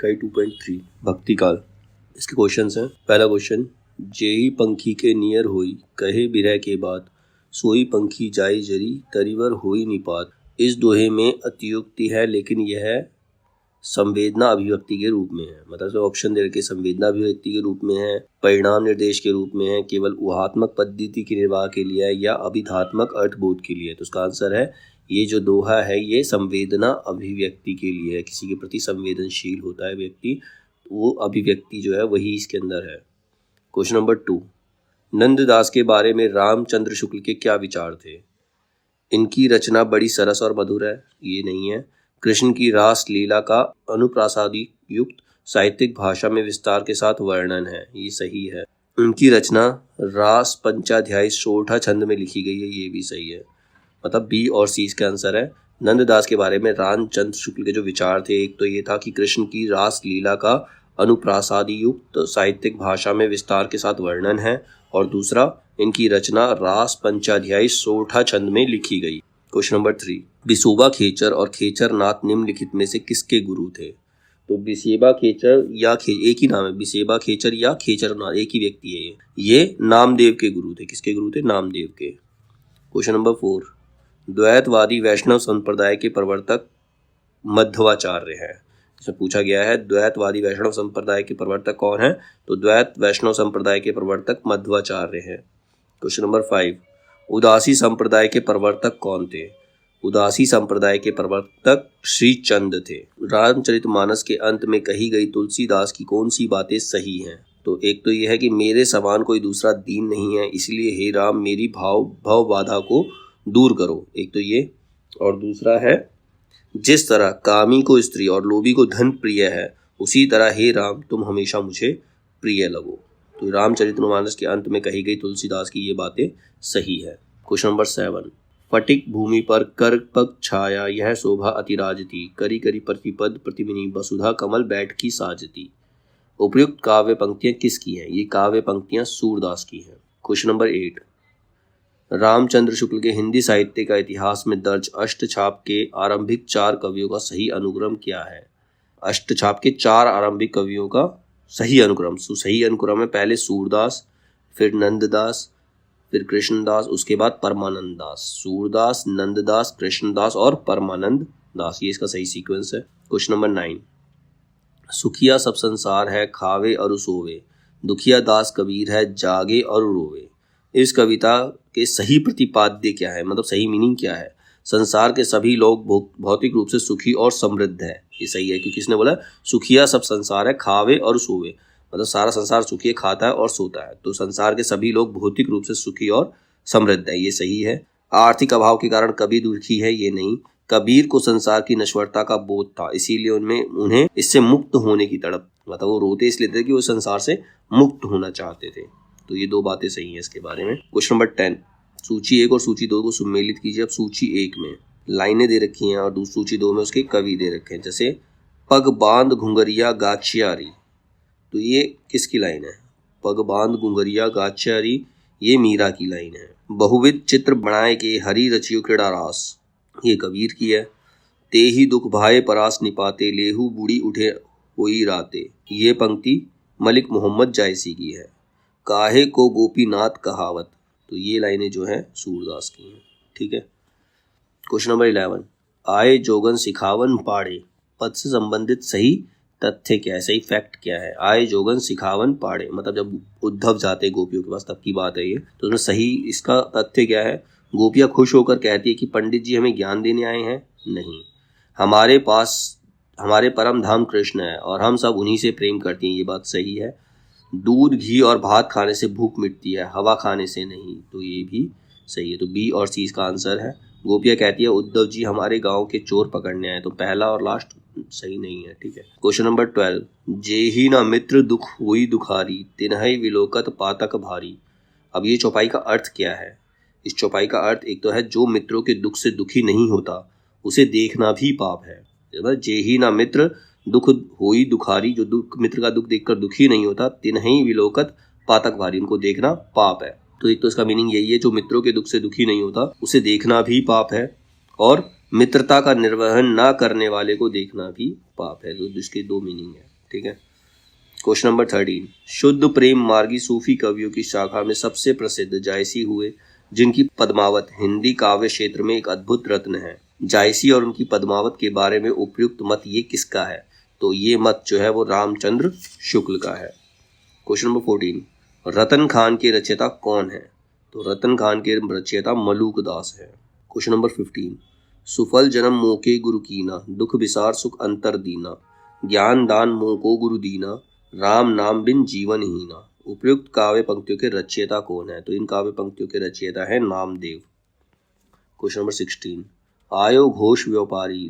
इकाई 2.3 भक्ति काल। इसके क्वेश्चंस हैं। पहला क्वेश्चन, जेही पंखी के नियर होई कहे बिरह के बात, सोई पंखी जाई जरी तरीवर होई निपात। इस दोहे में अतियुक्ति है, लेकिन यह संवेदना अभिव्यक्ति के रूप में है। मतलब ऑप्शन दे रखे संवेदना अभिव्यक्ति के रूप में है, परिणाम निर्देश के रूप में है, केवल ऊहात्मक पद्धति के निर्वाह के लिए है, या अभिधात्मक अर्थबोध के लिए। तो उसका आंसर है ये जो दोहा है ये संवेदना अभिव्यक्ति के लिए है। किसी के प्रति संवेदनशील होता है व्यक्ति, वो अभिव्यक्ति जो है वही इसके अंदर है। क्वेश्चन नंबर 2, नंददास के बारे में रामचंद्र शुक्ल के क्या विचार थे? इनकी रचना बड़ी सरस और मधुर है, ये नहीं है। कृष्ण की रास लीला का अनुप्रासादी युक्त साहित्यिक भाषा में विस्तार के साथ वर्णन है, ये सही है। उनकी रचना रास पंचाध्यायी सोरठा छंद में लिखी गई है, ये भी सही है। मतलब बी और सी इसका आंसर है। नंददास के बारे में रामचंद्र शुक्ल के जो विचार थे, एक तो ये था कि कृष्ण की रास लीला का अनुप्रासादी युक्त साहित्यिक भाषा में विस्तार के साथ वर्णन है, और दूसरा इनकी रचना रास पंचाध्यायी सोरठा छंद में लिखी गई। क्वेश्चन नंबर 3, बिसोबा खेचर और खेचर नाथ निम्नलिखित में से किसके गुरु थे? तो बिसेबा खेचर या एक ही नाम है, बिसेबा खेचर या खेचर नाथ, एक ही व्यक्ति है ये नामदेव के गुरु थे। किसके गुरु थे? नामदेव के। क्वेश्चन नंबर 4, द्वैतवादी वैष्णव संप्रदाय के प्रवर्तक मध्वाचार्य हैं। इसमें पूछा गया है द्वैतवादी वैष्णव संप्रदाय के प्रवर्तक कौन है? तो द्वैत वैष्णव संप्रदाय के प्रवर्तक मध्वाचार्य हैं। क्वेश्चन नंबर 5, उदासी संप्रदाय के प्रवर्तक कौन थे? उदासी संप्रदाय के प्रवर्तक श्री चंद थे। रामचरितमानस के अंत में कही गई तुलसीदास की कौन सी बातें सही हैं? तो एक तो यह है कि मेरे समान कोई दूसरा दीन नहीं है, इसलिए हे राम मेरी भव बाधा को दूर करो, एक तो ये। और दूसरा है, जिस तरह कामी को स्त्री और लोभी को धन प्रिय है, उसी तरह हे राम तुम हमेशा मुझे प्रिय लगो। तो रामचरितमानस के अंत में कही गई तुलसीदास की ये बातें सही है। क्वेश्चन नंबर 7, फटिक भूमि पर कर पग छाया यह शोभा अतिराजती, करी करी प्रतिपद प्रतिमिनी वसुधा कमल बैठ की साजती। उपयुक्त काव्य पंक्तियां किसकी हैं? ये काव्य पंक्तियां सूरदास की हैं। क्वेश्चन नंबर 8, रामचंद्र शुक्ल के हिंदी साहित्य का इतिहास में दर्ज अष्टछाप के आरंभिक 4 कवियों का सही अनुक्रम क्या है? अष्टछाप के 4 आरंभिक कवियों का सही अनुक्रम, सही अनुक्रम है पहले सूरदास, फिर नंददास, फिर कृष्णदास, उसके बाद परमानंद दास। सूरदास, नंददास, कृष्णदास और परमानंद दास, ये इसका सही सीक्वेंस है। क्वेश्चन नंबर 9, सुखिया सब संसार है खावे और सोवे, दुखिया दास कबीर है जागे और रोवे। इस कविता के सही प्रतिपाद्य क्या है? मतलब सही मीनिंग क्या है? संसार के सभी लोग भौतिक रूप से सुखी और समृद्ध है, ये सही है, क्योंकि इसने बोला सुखिया सब संसार है खावे और सोवे, मतलब सारा संसार सुखी है, खाता है और सोता है। तो संसार के सभी लोग भौतिक रूप से सुखी और समृद्ध है, ये सही है। आर्थिक अभाव के कारण कबीर दुखी है, ये नहीं। कबीर को संसार की नश्वरता का बोध था, इसीलिए उन्हें इससे मुक्त होने की तड़प, मतलब वो रोते इसलिए थे कि वो संसार से मुक्त होना चाहते थे। तो ये 2 बातें सही हैं इसके बारे में। क्वेश्चन नंबर 10, सूची 1 और सूची 2 को सम्मिलित कीजिए। अब सूची 1 में लाइनें दे रखी हैं और सूची 2 में उसके कवि दे रखे हैं। जैसे पग बांध घुंगरिया गाछियारी, तो ये किसकी लाइन है? पग बांध घुंगरिया गाछियारी, ये मीरा की लाइन है। बहुविध चित्र बनाए के हरि रचियो क्रीड़ा रास, ये कबीर की है। ते ही दुख भाए परास निपाते, लेहू बूढ़ी उठे होई राते, ये पंक्ति मलिक मोहम्मद जायसी की है। काहे को गोपीनाथ कहावत, तो ये लाइनें जो हैं सूरदास की हैं। ठीक है। क्वेश्चन नंबर 11, आए जोगन सिखावन पाड़े, पद से संबंधित सही तथ्य क्या है? सही फैक्ट क्या है? आए जोगन सिखावन पाड़े, मतलब जब उद्धव जाते गोपियों के पास तब की बात है ये। तो उसमें सही इसका तथ्य क्या है? गोपियाँ खुश होकर कहती है कि पंडित जी हमें ज्ञान देने आए हैं? नहीं, हमारे पास हमारे परम धाम कृष्ण है और हम सब उन्हीं से प्रेम करती हैं, ये बात सही है। दूध घी और भात खाने से भूख मिटती है, हवा खाने से नहीं, तो ये भी सही है। तो बी और सी इसका आंसर है। गोपियाँ कहती है उद्धव जी हमारे गांव के चोर पकड़ने आए, तो पहला और लास्ट सही नहीं है। ठीक है। क्वेश्चन नंबर 12, जेही ना मित्र दुख हुई दुखारी, तिन्हई विलोकत पातक भारी। अब ये चौपाई का अर्थ क्या है? इस चौपाई का अर्थ एक तो है जो मित्रों के दुख से दुखी नहीं होता उसे देखना भी पाप है। जेही ना मित्र दुख होई दुखारी, जो मित्र का दुख देखकर दुखी नहीं होता, तिन्हई विलोकत पातक भारी, उनको देखना पाप है। तो एक तो इसका मीनिंग यही है, जो मित्रों के दुख से दुखी नहीं होता उसे देखना भी पाप है, और मित्रता का निर्वहन ना करने वाले को देखना भी पाप है। तो इसके 2 मीनिंग है। ठीक है। क्वेश्चन नंबर 13, शुद्ध प्रेम मार्गी सूफी कवियों की शाखा में सबसे प्रसिद्ध जायसी हुए, जिनकी पद्मावत हिंदी काव्य क्षेत्र में एक अद्भुत रत्न है। जायसी और उनकी पद्मावत के बारे में उपयुक्त मत ये किसका है? तो ये मत जो है वो रामचंद्र शुक्ल का है। क्वेश्चन नंबर 14, रतन खान के रचयिता कौन है? तो रतन खान के रचयिता मलूक दास है। क्वेश्चन नंबर 15, सुफल जन्म मोह के गुरु कीना, दुख विसार सुख अंतर दीना, ज्ञान दान मोह को गुरु दीना, राम नाम बिन जीवन हीना। उपयुक्त काव्य पंक्तियों के रचयिता कौन है? तो इन काव्य पंक्तियों के रचयिता है नामदेव। क्वेश्चन नंबर 16, आयो घोष व्यापारी,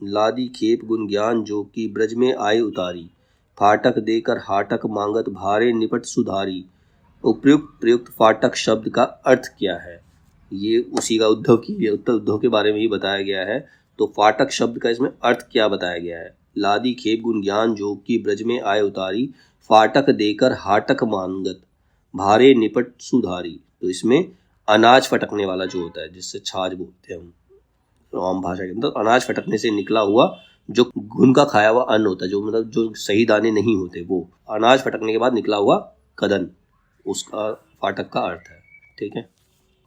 लादी खेप गुण ज्ञान जो की ब्रज में आए उतारी, फाटक देकर हाटक मांगत भारे निपट सुधारी। उपयुक्त प्रयुक्त फाटक शब्द का अर्थ क्या है? ये उसी का उद्धव के बारे में ही बताया गया है। तो फाटक शब्द का इसमें अर्थ क्या बताया गया है? लादी खेप गुण ज्ञान जोग की ब्रज में आए उतारी, फाटक देकर हाटक मांगत भारे निपट सुधारी। तो इसमें अनाज फटकने वाला जो होता है, जिससे छाछ बोलते हैं हम आम भाषा के अंदर, अनाज फटकने से निकला हुआ जो घुन का खाया हुआ अन्न होता है, जो मतलब जो सही दाने नहीं होते, वो अनाज फटकने के बाद निकला हुआ कदन, उसका फाटक का अर्थ है। ठीक है।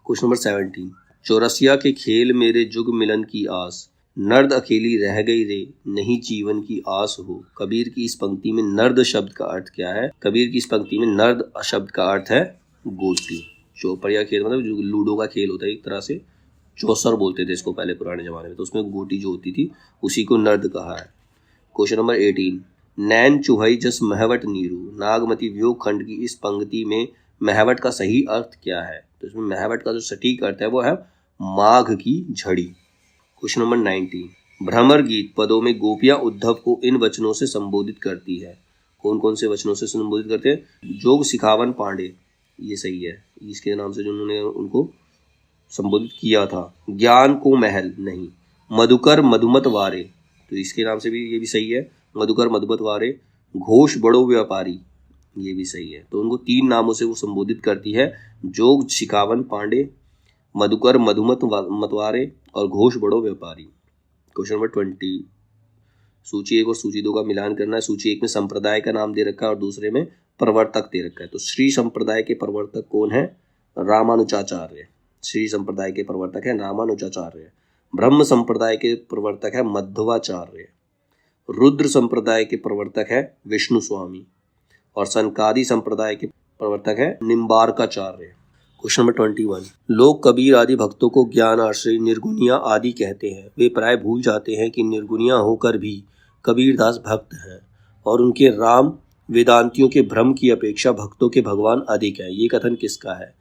क्वेश्चन नंबर 17, चौरसिया के खेल मेरे जुग मिलन की आस, नर्द अकेली रह गई रे नहीं जीवन की आस हो। कबीर की इस पंक्ति में नर्द शब्द का अर्थ क्या है? कबीर की इस पंक्ति में नर्द शब्द का अर्थ है गोटी। चौपड़िया खेल मतलब जो लूडो का खेल होता है, एक तरह से चौसर बोलते थे इसको पहले पुराने जमाने में, तो उसमें गोटी जो होती थी उसी को नर्द कहा है। क्वेश्चन नंबर 18, नैन चुहई जस महवट नीरू, नागमती वियोग खंड की इस पंक्ति में महवट का सही अर्थ क्या है? तो इसमें महवट का जो सटीक अर्थ है वो है माघ की झड़ी। क्वेश्चन नंबर 19, भ्रमर गीत पदों में गोपियां उद्धव को इन वचनों से संबोधित करती है। कौन कौन से वचनों से संबोधित करते हैं? जोग सिखावन पांडे, ये सही है, इसके नाम से जो उन्होंने उनको संबोधित किया था। ज्ञान को महल नहीं, मधुकर मधुमत वारे, तो इसके नाम से भी ये भी सही है, मधुकर मधुमत वारे। घोष बड़ो व्यापारी, ये भी सही है। तो उनको 3 नामों से वो संबोधित करती है, जोग शिखावन पांडे, मधुकर मधुमत मतवारे और घोष बड़ो व्यापारी। क्वेश्चन नंबर 20, सूची 1 और सूची 2 का मिलान करना है। सूची 1 में संप्रदाय का नाम दे रखा है और दूसरे में प्रवर्तक दे रखा है। तो श्री संप्रदाय के प्रवर्तक कौन है? रामानुजाचार्य। श्री संप्रदाय के प्रवर्तक है रामानुजाचार्य। ब्रह्म संप्रदाय के प्रवर्तक है मध्वाचार्य। रुद्र संप्रदाय के प्रवर्तक है विष्णु स्वामी और सनकादि संप्रदाय के प्रवर्तक है निम्बार्काचार्य। क्वेश्चन नंबर 21, लोग कबीर आदि भक्तों को ज्ञान आश्रय निर्गुनिया आदि कहते हैं। वे प्राय भूल जाते हैं कि निर्गुनिया होकर भी कबीरदास भक्त हैं और उनके राम वेदांतियों के भ्रम की अपेक्षा भक्तों के भगवान अधिक है। ये कथन किसका है?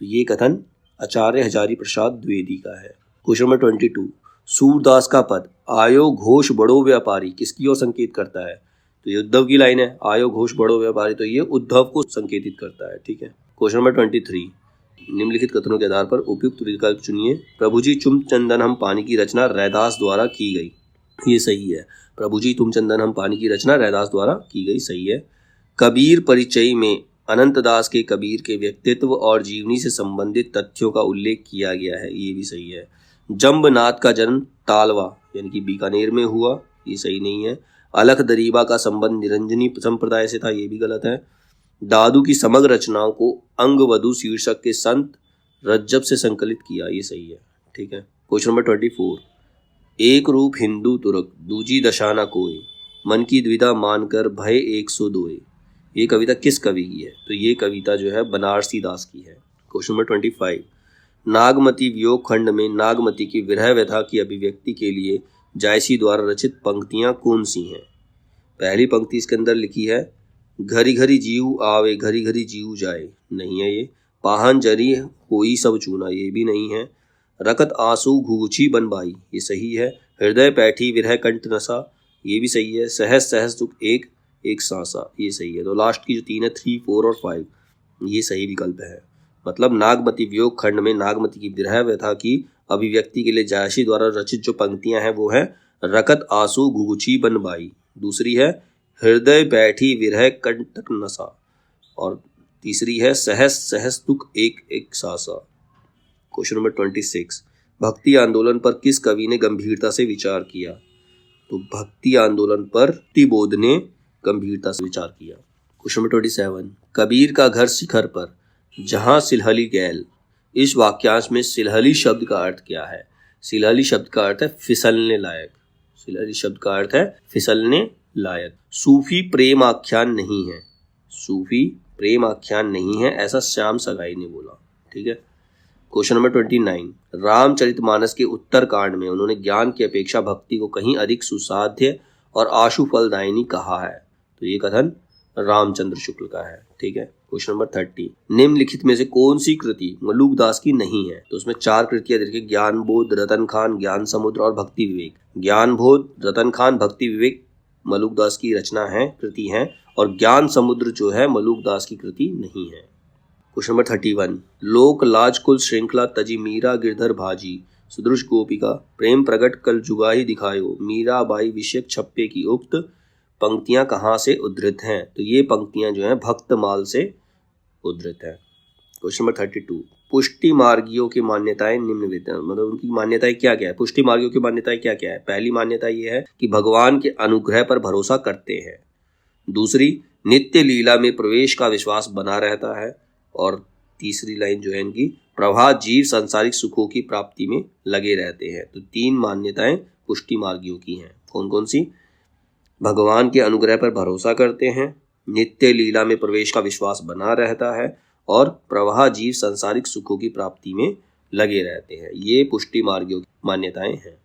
तो ये कथन आचार्य हजारी प्रसाद द्विवेदी का है। क्वेश्चन नंबर 22, सूरदास का पद आयो घोष बड़ो व्यापारी किसकी ओर संकेत करता है? तो ये उद्धव की लाइन है, आयो घोष बड़ो व्यापारी, तो ये उद्धव को संकेतित करता है। ठीक है। क्वेश्चन नंबर 23, निम्नलिखित कथनों के आधार पर उपयुक्त विकल्प चुनिए। प्रभु जी तुम चंदन हम पानी की रचना रैदास द्वारा की गई, ये सही है। प्रभु जी तुम चंदन हम पानी की रचना रैदास द्वारा की गई, सही है। कबीर परिचय में अनंतदास के कबीर के व्यक्तित्व और जीवनी से संबंधित तथ्यों का उल्लेख किया गया है, ये भी सही है। जम्बनाथ का जन्म तालवा यानी कि बीकानेर में हुआ, ये सही नहीं है। अलख दरीबा का संबंध निरंजनी संप्रदाय से था, ये भी गलत है। दादू की समग्र रचनाओं को अंगवधु शीर्षक के संत रज्जब से संकलित किया, ये सही है। ठीक है। क्वेश्चन नंबर 24, एक रूप हिंदू तुर्क दूजी दशा न कोई, मन की द्विधा मानकर भय 102। ये कविता किस कवि की है? तो ये कविता जो है बनारसी दास की है। क्वेश्चन नंबर 25, नागमती वियोग खंड में नागमती की विरह व्यथा की अभिव्यक्ति के लिए जायसी द्वारा रचित पंक्तियां कौन सी हैं? पहली पंक्ति इसके अंदर लिखी है, घरी घरी जीव आवे घरी घरी जीव जाए, नहीं है ये। पाहन जरी होई सब चूना, ये भी नहीं है। रकत आंसू घूची बनबाई, ये सही है। हृदय पैठी विरह कंठ नसा, ये भी सही है। सहज सहज दुख एक एक सांसा, ये सही है। तो लास्ट की जो 3 है 3, 4 और 5, ये सही विकल्प है। मतलब नागमती वियोग खंड में नागमती की विरह व्यथा की अभिव्यक्ति के लिए जायसी द्वारा रचित जो पंक्तियां हैं वो है रकत आंसू घुघुची बनबाई, दूसरी है हृदय बैठी विरह कंटक नसा और तीसरी है सहस सहस दुख एक एक सासा। क्वेश्चन नंबर 26, भक्ति आंदोलन पर किस कवि ने गंभीरता से विचार किया? तो भक्ति आंदोलन पर तिबोध ने गंभीरता से विचार किया। क्वेश्चन नंबर 27, कबीर का घर शिखर पर जहां सिलहली गैल, इस वाक्यांश में सिलहली शब्द का अर्थ क्या है? सिलहली शब्द का अर्थ है फिसलने लायक। सिलहली शब्द का अर्थ है फिसलने लायक। सूफी प्रेम आख्यान नहीं है, सूफी प्रेम आख्यान नहीं है, ऐसा श्याम सगाई ने बोला। ठीक है। क्वेश्चन नंबर 29, रामचरितमानस के उत्तर कांड में उन्होंने ज्ञान की अपेक्षा भक्ति को कहीं अधिक सुसाध्य और आशु फलदायिनी कहा है। तो ये कथन रामचंद्र शुक्ल का है। ठीक है। क्वेश्चन नंबर 30, निम्नलिखित में से कौन सी कृति मलुकदास की नहीं है? तो उसमें 4 कृतियां देखिए, ज्ञान बोध, रतन खान, ज्ञान समुद्र और भक्ति विवेक। ज्ञान बोध, रतन खान, भक्ति विवेक मलुकदास की रचना है, कृति है, और ज्ञान समुद्र जो है मलुकदास की कृति नहीं है। क्वेश्चन नंबर 31, लोक लाज कुल श्रृंखला तजी मीरा गिरधर भाजी, सुदृश गोपिका प्रेम प्रगट कल जुगाही दिखायो, मीरा बाई विषयक छप्पे की उक्त पंक्तियां कहाँ से उद्धृत हैं? तो ये पंक्तियां जो हैं भक्तमाल से उद्धृत हैं। क्वेश्चन नंबर 32, पुष्टि मार्गियों की मान्यताएं निम्नलिखित, मतलब उनकी मान्यताएं क्या क्या है? पुष्टि मार्गियों की मान्यताएं क्या क्या है? पहली मान्यता ये है कि भगवान के अनुग्रह पर भरोसा करते हैं। दूसरी, नित्य लीला में प्रवेश का विश्वास बना रहता है। और तीसरी लाइन जो है इनकी, प्रभात जीव सांसारिक सुखों की प्राप्ति में लगे रहते हैं। तो 3 मान्यताएं पुष्टि मार्गियों की हैं। कौन कौन सी? भगवान के अनुग्रह पर भरोसा करते हैं, नित्य लीला में प्रवेश का विश्वास बना रहता है, और प्रवाह जीव सांसारिक सुखों की प्राप्ति में लगे रहते हैं। ये पुष्टि मार्गियों की मान्यताएं हैं।